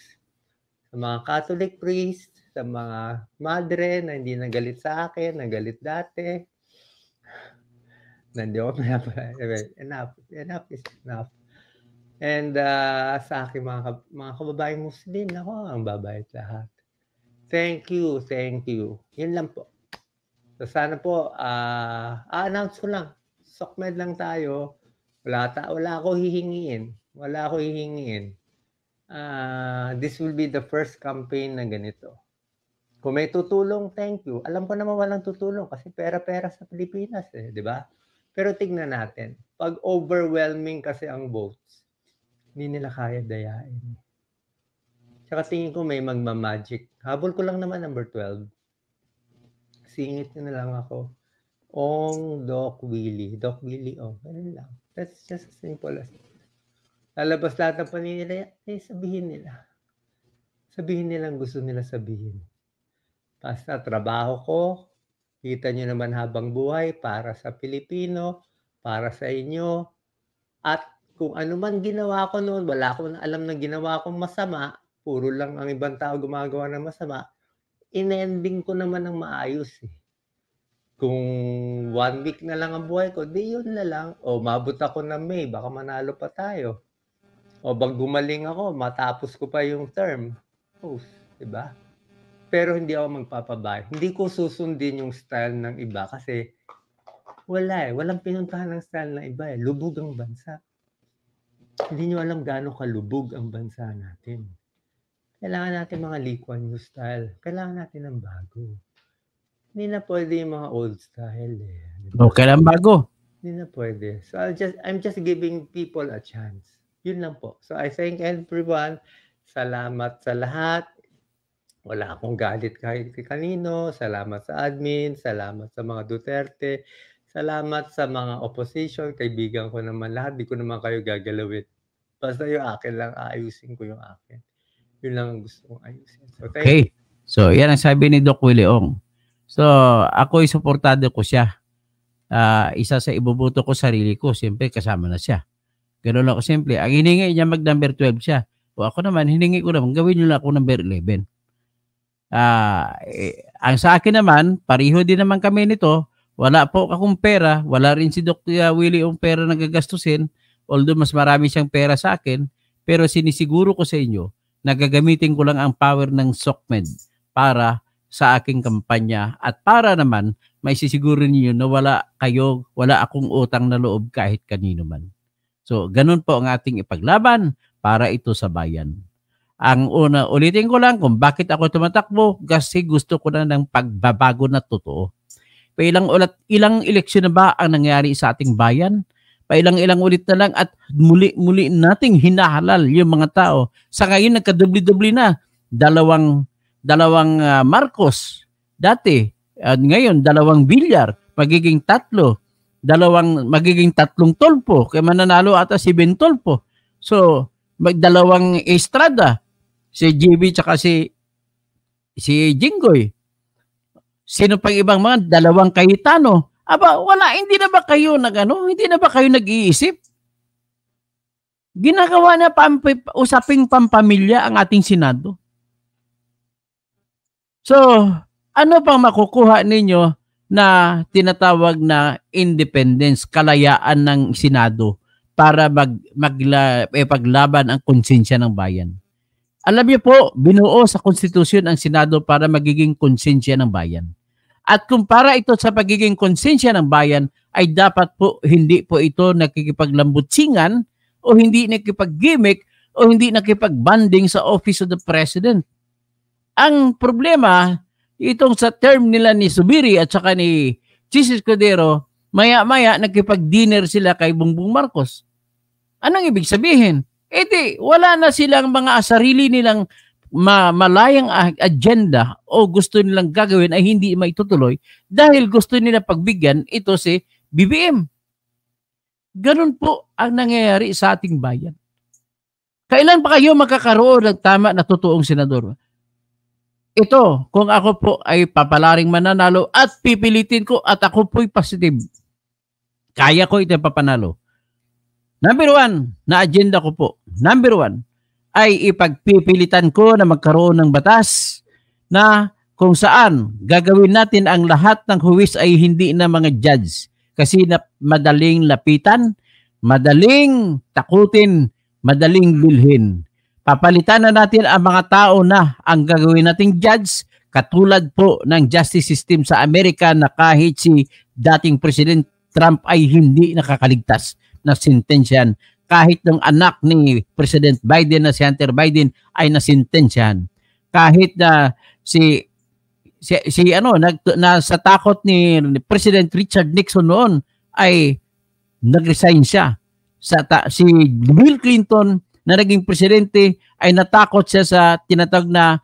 sa mga Catholic priests, sa mga madre na hindi nagalit sa akin, nagalit dati. Nandiyo ako, enough is enough. And sa akin mga kababaeng Muslim, ako ang babayad lahat. Thank you. Yun lang po. So sana po, announce ko lang. SOCMED lang tayo. Wala ako hihingiin. This will be the first campaign na ganito. Kung may tutulong, thank you. Alam ko naman walang tutulong kasi pera-pera sa Pilipinas eh, di ba? Pero tignan natin. Pag overwhelming kasi ang votes, hindi nila kaya dayain. Tsaka tingin ko may magmamagic. Habol ko lang naman number 12. Singit nyo na lang ako. Ong Doc Willie. Doc Willie, ganun lang. That's just as simple as lalabas lahat ng paninila, sabihin nila. Sabihin nilang gusto nila sabihin. Basta trabaho ko, kita nyo naman habang buhay para sa Pilipino, para sa inyo. At kung ano man ginawa ko noon, wala akong alam na ginawa kong masama, puro lang ang ibang tao gumagawa ng masama, in-ending ko naman ng maayos eh. Kung 1 week na lang ang buhay ko, di yun na lang. O mabot ako ng May, baka manalo pa tayo. O bag gumaling ako, matapos ko pa yung term. Diba? Pero hindi ako magpapabay. Hindi ko susundin yung style ng iba kasi walang pinuntahan ng style ng iba eh. Lubog ang bansa. Hindi nyo alam gaano kalubog ang bansa natin. Kailangan natin mga Lee Kuan Yew style. Kailangan natin ng bago. Hindi na pwede yung mga old style eh. Okay lang bago. Hindi na pwede. So I'm just giving people a chance. Yun lang po. So I thank everyone. Salamat sa lahat. Wala akong galit kahit kanino. Salamat sa admin. Salamat sa mga Duterte. Salamat sa mga opposition. Kaibigan ko naman lahat. Di ko naman kayo gagalawin. Basta yung akin lang, aayusin ko yung akin. Yun lang ang gusto kong ayusin. So, okay. So, yan ang sabi ni Doc Willie Ong. So, ako'y suportado ko siya. Isa sa ibubuto ko sarili ko, siyempre kasama na siya. Ganun ako simple. Ang hiningi niya mag-number 12 siya. O ako naman, hiningi ko naman, gawin niyo lang ako number 11. Ang sa akin naman, pariho din naman kami nito. Wala po akong pera. Wala rin si Dr. Willie Ong pera na gagastusin. Although mas marami siyang pera sa akin. Pero sinisiguro ko sa inyo, nagagamitin ko lang ang power ng SOCMED para sa aking kampanya at para naman may sisiguro niyo na wala akong utang na loob kahit kanino man. So, ganun po ang ating ipaglaban para ito sa bayan. Ang una, ulitin ko lang kung bakit ako tumatakbo kasi gusto ko na ng pagbabago na totoo. Ilang eleksyon na ba ang nangyari sa ating bayan? Pailang-ilang ulit na lang at muli nating hinahalal yung mga tao. Sa ngayon, nagkadubli-dubli na. Dalawang Marcos dati. At ngayon, 2 Villar. Magiging 3. Magiging 3 Tolpo. Kaya mananalo ata si Ben Tolpo. So, 2 Estrada. Si GB tsaka si Jinggoy. Sino pang ibang mga 2 Cayetano? Aba, wala, hindi na ba kayo hindi na ba kayo nag-iisip? Ginagawa na usaping pampamilya ang ating Senado. So, ano pang makukuha ninyo na tinatawag na independence, kalayaan ng Senado para paglaban ang konsensya ng bayan? Alam niyo po, binuo sa konstitusyon ang Senado para magiging konsensya ng bayan. At kung para ito sa pagiging konsensya ng bayan, ay dapat po hindi po ito nakikipaglambutsingan o hindi nakikipag-gimmick o hindi nakikipag-banding sa Office of the President. Ang problema, itong sa term nila ni Zubiri at saka ni Chis Escudero, maya-maya nakipag-dinner sila kay Bongbong Marcos. Anong ibig sabihin? Wala na silang mga sarili nilang malayang agenda o gusto nilang gagawin ay hindi maitutuloy dahil gusto nila pagbigyan ito si BBM. Ganun po ang nangyayari sa ating bayan. Kailan pa kayo magkakaroon ng tama na totoong senador? Ito, kung ako po ay papalaring mananalo at pipilitin ko at ako po'y positive, kaya ko ito papanalo. Number 1 na agenda ko po, number 1, ay ipagpipilitan ko na magkaroon ng batas na kung saan gagawin natin ang lahat ng huwis ay hindi na mga judge kasi madaling lapitan, madaling takutin, madaling bilhin. Papalitan na natin ang mga tao na ang gagawin nating judge katulad po ng justice system sa Amerika na kahit si dating President Trump ay hindi nakakaligtas na sentensyahan. Kahit ng anak ni President Biden na si Hunter Biden ay nasintensyahan. Kahit na sa takot ni President Richard Nixon noon ay nag-resign siya. Si Bill Clinton na naging presidente ay natakot siya sa tinatawag na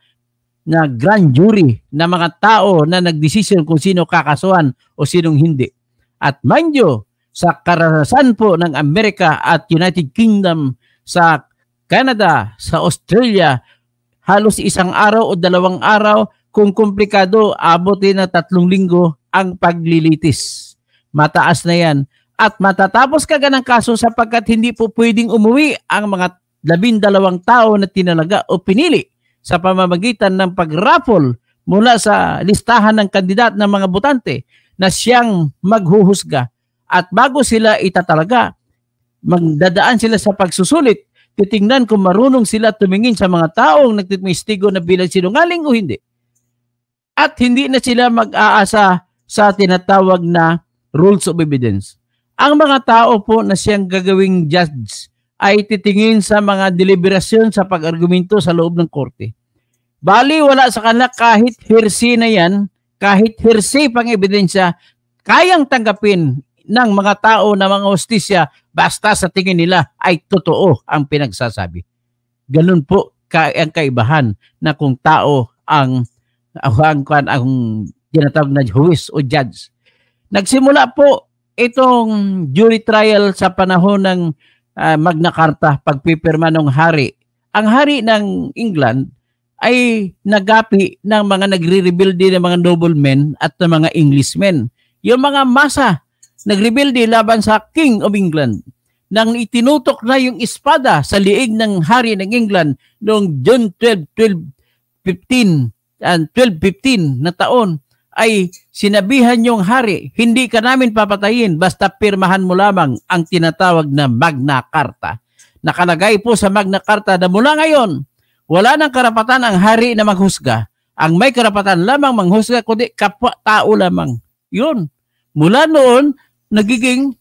grand jury na mga tao na nagdesisyon kung sino kakasuhan o sinong hindi. At mind you, sa karanasan po ng Amerika at United Kingdom, sa Canada, sa Australia, halos 1 araw o 2 araw, kung komplikado, abutin na 3 linggo ang paglilitis. Mataas na yan. At matatapos ka ng kaso sapagkat hindi po pwedeng umuwi ang mga 12 tao na tinalaga o pinili sa pamamagitan ng pag-raffle mula sa listahan ng kandidat ng mga botante na siyang maghuhusga. At bago sila itatalaga, magdadaan sila sa pagsusulit, titingnan kung marunong sila tumingin sa mga taong nagtitistigo na bilang sinungaling o hindi. At hindi na sila mag-aasa sa tinatawag na rules of evidence. Ang mga tao po na siyang gagawing judge ay titingin sa mga deliberasyon sa pag-argumento sa loob ng korte. Bali, wala sa kanila kahit hearsay na yan, kahit hearsay pang ebidensya, kayang tanggapin ng mga tao na mga hustisya basta sa tingin nila ay totoo ang pinagsasabi. Ganun po ang kaibahan na kung tao ang tinatawag na huwis o judge. Nagsimula po itong jury trial sa panahon ng Magna Carta, pagpipirma ng hari. Ang hari ng England ay nagapi ng mga nagre-rebelde ng mga noblemen at ng mga Englishmen. Yung mga masa nagrebelde laban sa King of England. Nang itinutok na yung espada sa liig ng hari ng England noong June 1215 na taon, ay sinabihan yung hari, hindi ka namin papatayin basta pirmahan mo lamang ang tinatawag na Magna Carta. Nakalagay po sa Magna Carta na mula ngayon, wala nang karapatan ang hari na maghusga. Ang may karapatan lamang manghusga kundi kapwa-tao lamang. Yun. Mula noon, nagiging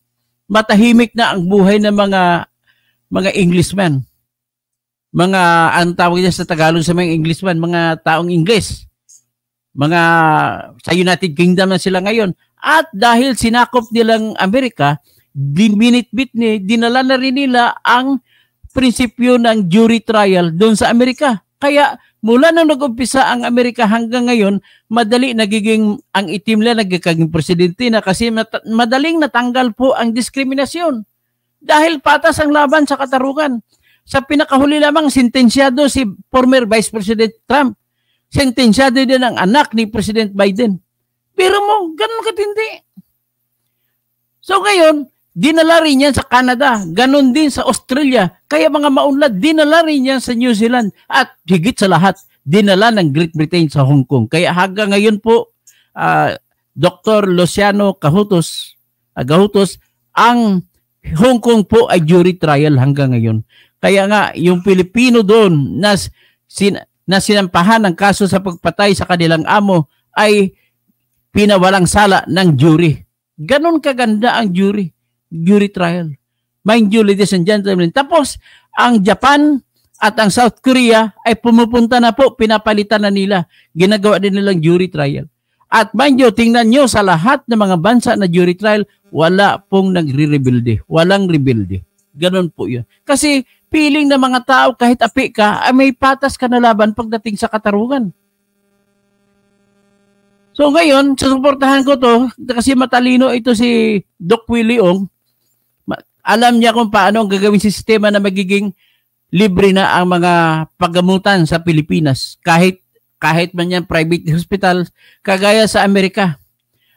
matahimik na ang buhay ng mga Englishmen. Ang tawag niya sa Tagalog sa mga Englishmen, mga taong Ingles. Mga sa United Kingdom na sila ngayon. At dahil sinakop nilang Amerika, dinala na rin nila ang prinsipyo ng jury trial doon sa Amerika. Kaya mula nang nag-umpisa ang Amerika hanggang ngayon, madali nagiging ang itim nila nagkaging presidente na kasi madaling natanggal po ang diskriminasyon. Dahil patas ang laban sa katarungan. Sa pinakahuli lamang, sentensyado si former Vice President Trump. Sentensyado din ang anak ni President Biden. Pero mo, ganun katindi. So ngayon, dinala rin yan sa Canada. Ganun din sa Australia. Kaya mga maunlad, dinala rin yan sa New Zealand. At higit sa lahat, dinala ng Great Britain sa Hong Kong. Kaya hanggang ngayon po, Dr. Luciano Gahutos, ang Hong Kong po ay jury trial hanggang ngayon. Kaya nga, yung Pilipino doon na sinampahan ng kaso sa pagpatay sa kanilang amo ay pinawalang sala ng jury. Ganon kaganda ang jury trial. Mind you, ladies and gentlemen. Tapos, ang Japan at ang South Korea ay pumupunta na po, pinapalitan na nila. Ginagawa din nilang jury trial. At mind you, tingnan nyo sa lahat ng mga bansa na jury trial, wala pong nagre-rebelde. Walang rebelde. Ganon po yun. Kasi feeling ng mga tao kahit api ka, ay may patas ka na laban pagdating sa katarungan. So ngayon, susuportahan ko to kasi matalino ito si Doc Willie Ong. Alam niya kung paano ang gagawin sistema na magiging libre na ang mga paggamutan sa Pilipinas. Kahit man yan private hospitals, kagaya sa Amerika.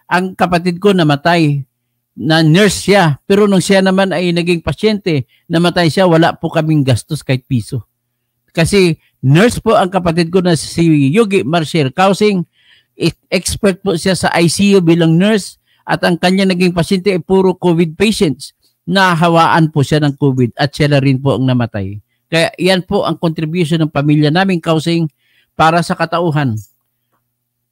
Ang kapatid ko namatay. Na nurse siya, pero nung siya naman ay naging pasyente, namatay siya, wala po kaming gastos kahit piso. Kasi nurse po ang kapatid ko na si Yogi Marcier Kausing, expert po siya sa ICU bilang nurse at ang kanya naging pasyente ay puro COVID patients. Nahawaan po siya ng COVID at siya na rin po ang namatay. Kaya yan po ang contribution ng pamilya namin Kausing para sa katauhan.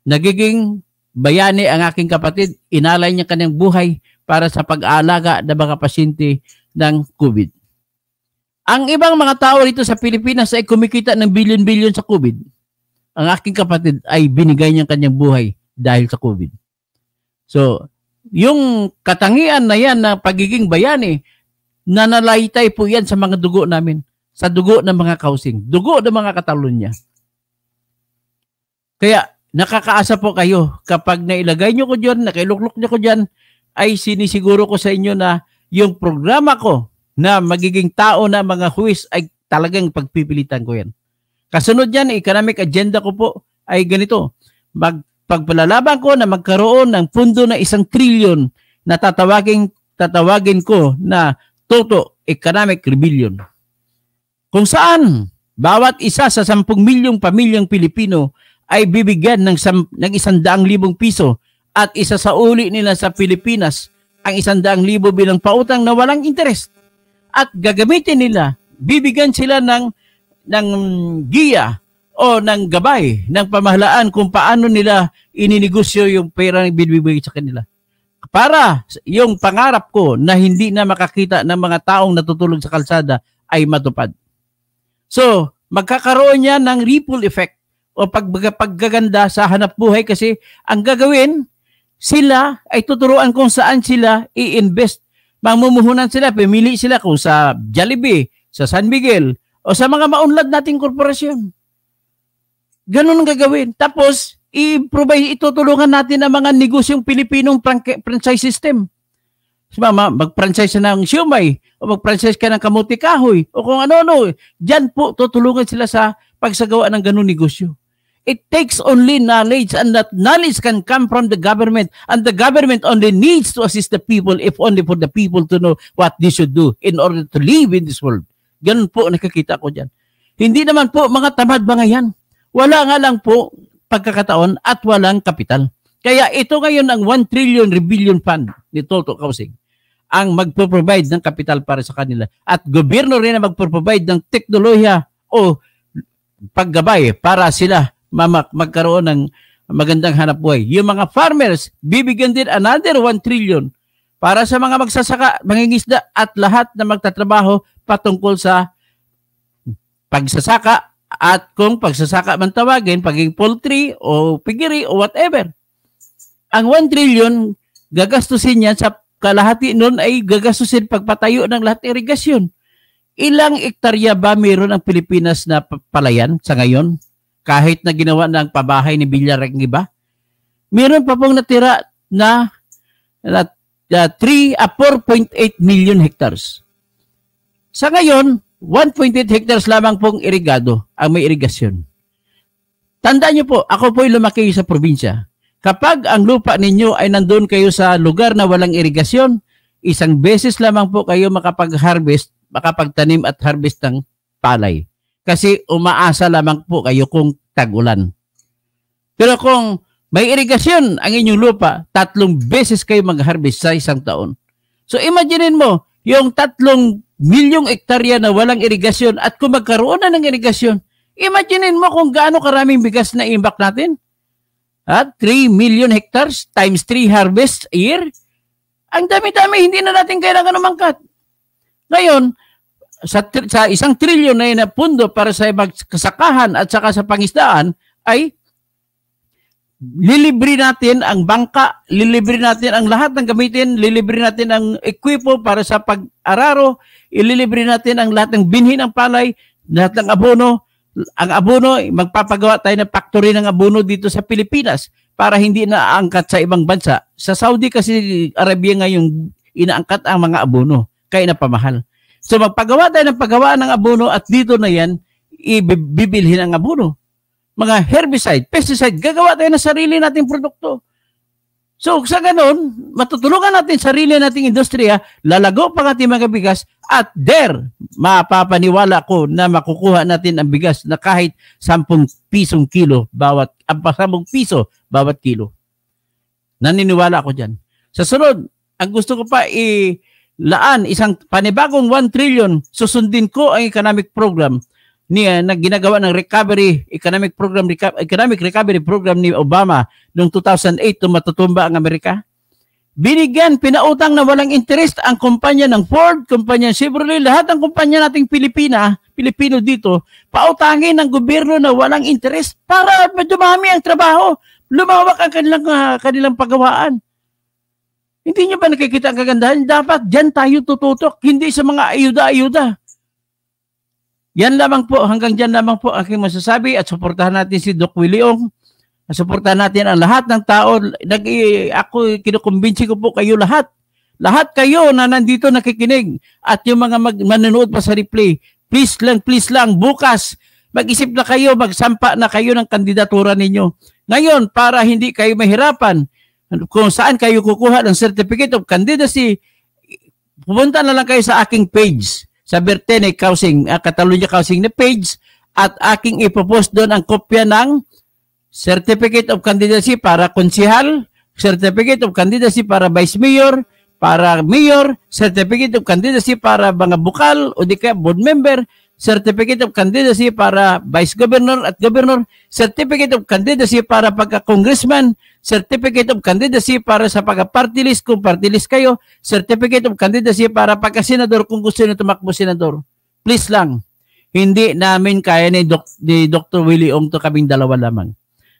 Nagiging bayani ang aking kapatid, inalay niya kanyang buhay para sa pag-aalaga ng mga pasyente ng COVID. Ang ibang mga tao rito sa Pilipinas ay kumikita ng bilyon-bilyon sa COVID. Ang aking kapatid ay binigay niya kanyang buhay dahil sa COVID. So, yung katangian na yan na pagiging bayani, nanalaitay po yan sa mga dugo namin, sa dugo ng mga Kausing, dugo ng mga Katalunya. Kaya, nakakaasa po kayo kapag nailagay nyo ko dyan, nakailuklok nyo ko dyan, ay sinisiguro ko sa inyo na yung programa ko na magiging tao na mga huwis ay talagang pagpipilitan ko yan. Kasunod yan, economic agenda ko po ay ganito. Pagpalalaban ko na magkaroon ng pundo na 1 trilyon na tatawagin ko na Toto Economic Rebellion. Kung saan, bawat isa sa 10 milyong pamilyang Pilipino ay bibigyan ng 100,000 piso at isa sa uli nila sa Pilipinas ang 100,000 bilang pautang na walang interest. At gagamitin nila, bibigyan sila ng giya o ng gabay ng pamahalaan kung paano nila ininegosyo yung pera na binibigay sa kanila. Para yung pangarap ko na hindi na makakita ng mga taong natutulog sa kalsada ay matupad. So, magkakaroon niya ng ripple effect o paggaganda sa hanap buhay kasi ang gagawin, sila ay tuturuan kung saan sila i-invest. Mamumuhunan sila, pumili sila kung sa Jollibee, sa San Miguel, o sa mga maunlad nating korporasyon. Ganun ang gagawin. Tapos, itutulungan natin ang mga negosyong Pilipinong franchise system. Mag-franchise na ng siumay, o mag-franchise ka ng kamuti kahoy, o kung ano-ano. Diyan po, tutulungan sila sa pagsagawa ng ganun negosyo. It takes only knowledge, and that knowledge can come from the government, and the government only needs to assist the people if only for the people to know what they should do in order to live in this world. Ganun po nakikita ko dyan. Hindi naman po mga tamad mga yan. Wala nga lang po pagkakataon at walang kapital. Kaya ito ngayon ang 1 trillion rebellion fund ni Toto Kausing ang magpo-provide ng kapital para sa kanila. At gobyerno rin ang magpo-provide ng teknolohiya o paggabay para sila magkaroon ng magandang hanap buhay. Yung mga farmers, bibigyan din another 1 trillion para sa mga magsasaka, mangingisda at lahat na magtatrabaho patungkol sa pagsasaka at kung pagsasaka man tawagin, pagiging poultry o piggery o whatever. Ang 1 trillion, gagastusin yan sa kalahati nun ay gagastusin pagpatayo ng lahat ng irigasyon. Ilang ektarya ba mayroon ang Pilipinas na palayan sa ngayon? Kahit na ginawa ng pabahay ni Villarreal ng iba? Mayroon pa pong natira na 4.8 million hectares. Sa ngayon, 1.8 hectares lamang pong irigado ang may irigasyon. Tandaan niyo po, ako po'y lumaki sa probinsya. Kapag ang lupa ninyo ay nandun kayo sa lugar na walang irigasyon, isang beses lamang po kayo makapag-harvest, makapagtanim at harvest ng palay. Kasi umaasa lamang po kayo kung tag-ulan. Pero kung may irigasyon ang inyong lupa, 3 beses kayo mag-harvest sa isang taon. So imaginein mo, yung 3 milyong ektarya na walang irigasyon at kung magkaroon na ng irigasyon, imaginein mo kung gaano karaming bigas na imbak natin. At 3 million hectares times 3 harvests a year. Ang dami-dami, hindi na natin kailangan umangkat. Ngayon, sa 1 trilyon na yun na pundo para sa kasakahan at saka sa pangisdaan, ay lilibre natin ang bangka, lilibre natin ang lahat ng gamitin, lilibre natin ang ekwipo para sa pag-araro, ililibre natin ang lahat ng binhi ng palay, lahat ng abono. Ang abono, magpapagawa tayo ng factory ng abono dito sa Pilipinas para hindi na aangkat sa ibang bansa. Sa Saudi kasi Arabia ngayong inaangkat ang mga abono, kaya napamahal. So magpagawa tayo ng paggawaan ng abono at dito na yan, ibibilhin ang abono. Mga herbicide, pesticide, gagawa tayo ng sarili nating produkto. So sa ganun, matutulungan natin sarili nating industriya, lalago pa ating mga bigas at mapapaniwala ko na makukuha natin ang bigas na kahit 10 pisong kilo bawat, 10 piso bawat kilo. Naniniwala ako dyan. Sa sunod, ang gusto ko pa ilaan isang panibagong 1 trillion, susundin ko ang economic program na ginagawa ng economic recovery program ni Obama noong 2008 nung matutumba ang Amerika. Pinautang na walang interest ang kumpanya ng Ford, kumpanya ng Chevrolet, lahat ng kumpanya nating Pilipino dito, pautangin ng gobyerno na walang interest para dumami ang trabaho, lumawak ang kanilang paggawaan. Hindi nyo ba nakikita ang kagandahan? Dapat dyan tayo tututok, hindi sa mga ayuda-ayuda. Yan lamang po, hanggang dyan lamang po aking masasabi at suportahan natin si Doc Willie Ong. Suportahan natin ang lahat ng tao. Ako, kinukumbinsi ko po kayo lahat. Lahat kayo na nandito nakikinig at yung mga manonood pa sa replay, please lang, bukas, mag-isip na kayo, magsampa na kayo ng kandidatura ninyo. Ngayon, para hindi kayo mahirapan, kung saan kayo kukuha ng certificate of candidacy, pumunta na lang kayo sa aking page, sa Bertene Kausing, Catalonia Kausing na page, at aking ipopost doon ang kopya ng certificate of candidacy para konsihal, certificate of candidacy para vice mayor, para mayor, certificate of candidacy para mga bukal o di kaya board member, certificate of candidacy para vice governor at governor, certificate of candidacy para pagka-congressman, certificate of candidacy para sa pagka-party list kung party list kayo, certificate of candidacy para pagka-senador kung gusto nyo tumakbo senador. please lang, hindi namin kaya ni Dr. Willie Ong to kaming dalawa lamang.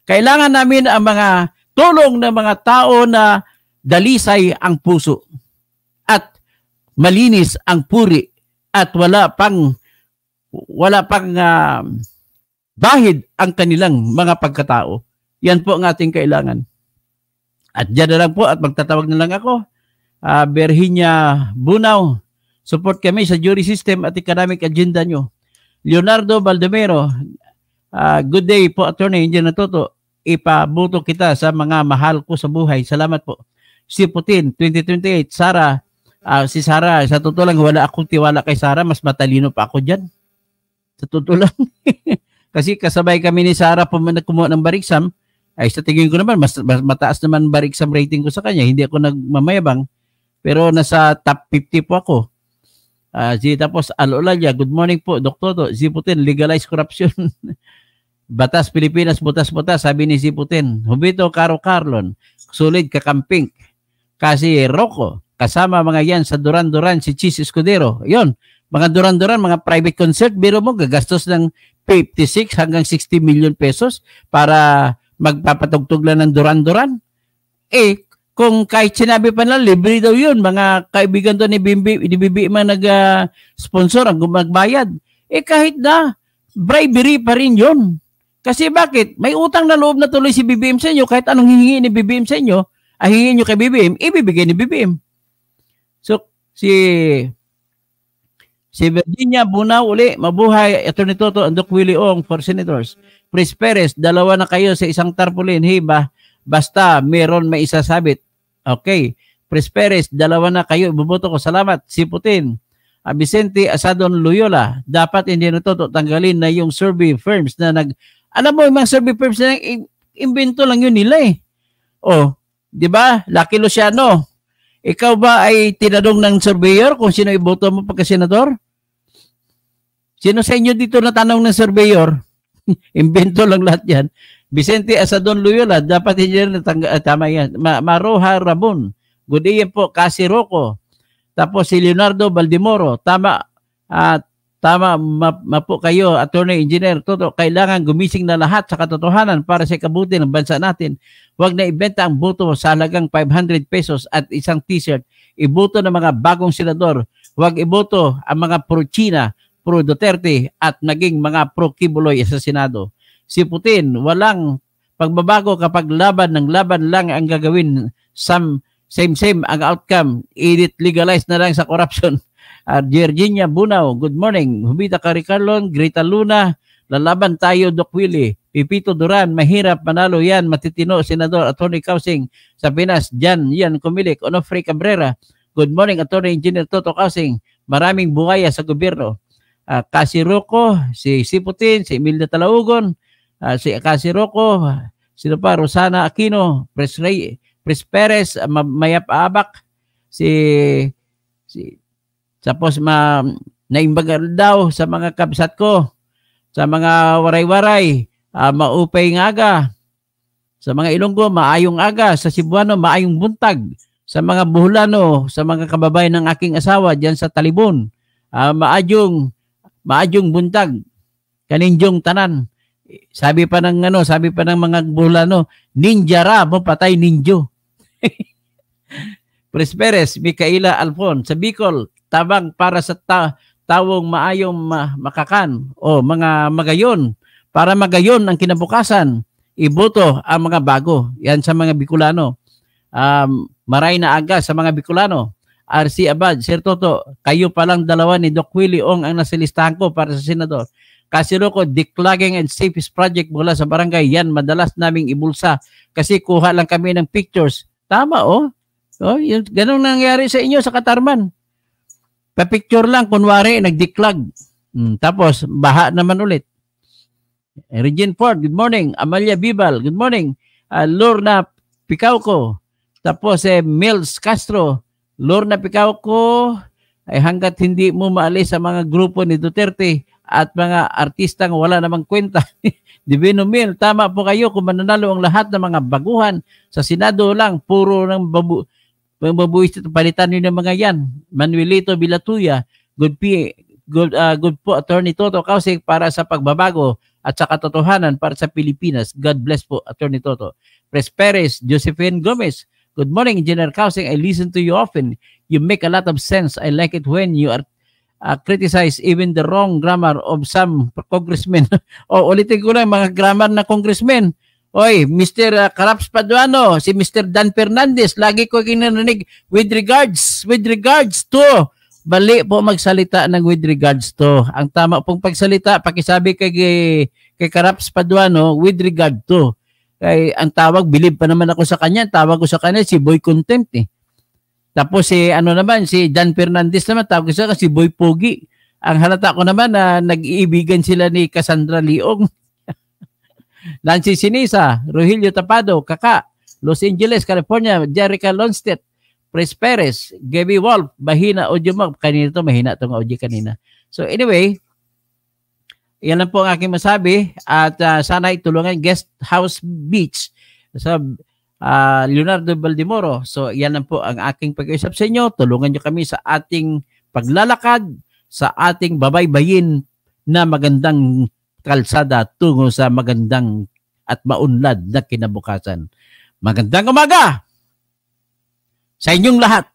Kailangan namin ang mga tulong ng mga tao na dalisay ang puso at malinis ang puri at wala pang bahid ang kanilang mga pagkatao. Yan po ang ating kailangan. At dyan na lang po at magtatawag na lang ako. Virginia Bunaw, support kami sa jury system at economic agenda nyo. Leonardo Baldomero, good day po, Attorney Engineer Toto. Ipabuto kita sa mga mahal ko sa buhay. Salamat po. Si Putin, 2028. Sara, si Sara, sa totoo lang, wala akong tiwala kay Sara. Mas matalino pa ako dyan. Sa totoo lang. Kasi kasabay kami ni Sara kumuha ng bariksam. Ay sa tingin ko naman, mas mataas naman bariksam rating ko sa kanya. Hindi ako nagmamayabang. Pero nasa top 50 po ako. Tapos Alolaya, good morning po, Dr. Si Putin, legalize corruption. Batas Pilipinas, butas-butas, sabi ni si Putin. Hubito Caro Carlon, sulit kakamping. Kasi Rocco, kasama mga yan sa Duran-Duran, si Cheese Escudero. Yun, mga Duran-Duran, mga private concert, biro mo, gagastos ng 56 hanggang 60 million pesos para magpapatugtog lang ng Duran-Duran. Kung kahit sinabi pa na libre daw yun, mga kaibigan to ni Bibi man nag-sponsor ang magbayad. Kahit na, bribery pa rin yun. Kasi bakit? May utang na loob na tuloy si BBM sa inyo, kahit anong hihingi ni BBM sa inyo, hingin nyo kay BBM, ibibigay ni BBM. So, si Virginia Bunaw uli, mabuhay, Attorney Toto, and Doc Willie Ong for Senators. Pris Perez, dalawa na kayo sa isang tarpaulin, basta meron may isasabit. Okay. Pris Perez, dalawa na kayo. Ibuboto ko. Salamat. Si Putin. Vicente Asadon Loyola. Dapat hindi na to tanggalin na yung survey firms na alam mo, yung mga survey firms na invento lang yun nila di ba? Lucky Luciano. Ikaw ba ay tinanong ng surveyor kung sino iboto mo pagka-senador? Sino sa inyo dito natanong ng surveyor? Invento lang lahat yan. Vicente Asadon Loyola, dapat hindi na tama yan. Maroha Rabon, good day po, Kasi Rocco. Tapos si Leonardo Baldemoro, tama po kayo, Attorney Engineer Toto, kailangan gumising na lahat sa katotohanan para sa kabuti ng bansa natin. Huwag na ibenta ang boto sa halagang 500 pesos at isang t-shirt. Iboto ng mga bagong senador. Huwag iboto ang mga pro-China, pro-Duterte at naging mga pro-Kibuloy sa Senado. Si Putin, walang pagbabago kapag laban lang ang gagawin. Same ang outcome. Edit legalize na lang sa corruption. Virginia Bunaw, good morning. Hubita Caricarlon, Greta Luna, lalaban tayo, Doc Willie. Pipito Duran, mahirap manalo yan. Matitino, Senador Attorney Kausing sa Pinas. Yan, Kumilik. Onofre Cabrera, good morning, Attorney Engineer Toto Kausing. Maraming buhaya sa gobyerno. Kasi Rocco, si Putin, si Imelda Talaugon, si Kasi Rocco, sino pa, Rosana Aquino, Pris Perez, Mayap Abak, tapos naimbagal daw sa mga kabsat ko, sa mga waray-waray, maupay ng aga, sa mga Ilonggo, maayong aga, sa Cebuano, maayong buntag, sa mga Buholano, sa mga kababayan ng aking asawa dyan sa Talibon, maayong buntag, kaninjong tanan. Sabi pa ng mga Buholano, ninja ra mo patay ninjo. Pres Perez, Micaela Alfon, sa Bicol, tabang para sa tawong maayong makakan o mga magayon. Para magayon ang kinabukasan, iboto ang mga bago. Yan sa mga Bicolano. Maray na aga sa mga Bicolano. RC Abad, Sir Toto, kayo palang dalawa ni Doc Willie Ong ang nasa listahan ko para sa senador. Kasi Rocco, declogging and safest project mula sa barangay, yan madalas naming ibulsa kasi kuha lang kami ng pictures. Tama yun, ganun nangyari sa inyo sa Katarman. Pa-picture lang, kunwari, nag-declog. Tapos, baha naman ulit. Regine Ford, good morning. Amalia Bibal, good morning. Lorna Picauco. Tapos, Mills Castro, Lorna Picauco, ay hanggat hindi mo maalis sa mga grupo ni Duterte at mga artistang wala namang kwenta. Divino Mil, tama po kayo kung mananalo ang lahat ng mga baguhan sa Senado lang, puro ng babuis palitan nyo ng mga yan. Manuelito Bilatuya, good good po, Attorney Toto Kausik, para sa pagbabago at sa katotohanan para sa Pilipinas. God bless po, Attorney Toto. Pres Perez, Josephine Gomez, good morning, Engineer Kausik. I listen to you often. You make a lot of sense. I like it when you are criticize even the wrong grammar of some congressmen. Ulitin ko lang mga grammar na congressmen. Oy, Mr. Caraps Paduano, si Mr. Dan Fernandez, lagi ko kinarinig with regards to. Bali po magsalita ng with regards to. Ang tama pong pagsalita, pakisabi kay Caraps Paduano, with regard to. Kay ang tawag, believe pa naman ako sa kanya. Tawag ko sa kanya si Boy Contempt eh. Tapos si Dan Fernandez naman, tawag ko sa kanya si Boy Pogi. Ang halata ko naman na nag-iibigan sila ni Cassandra Leong. Nancy Sinisa, Rogelio Tapado, Kaka, Los Angeles, California, Jerica Lonstedt, Pres Perez, Gaby Wolf, Mahina Audio Mag. Kanina to, mahina itong audio kanina. So anyway, yan lang po ang aking masabi at sana itulungan Guest House Beach sa Leonardo Valdemoro. So yan lang po ang aking pag-iusap sa inyo. Tulungan nyo kami sa ating paglalakad, sa ating babaybayin na magandang kalsada tungo sa magandang at maunlad na kinabukasan. Magandang umaga sa inyong lahat.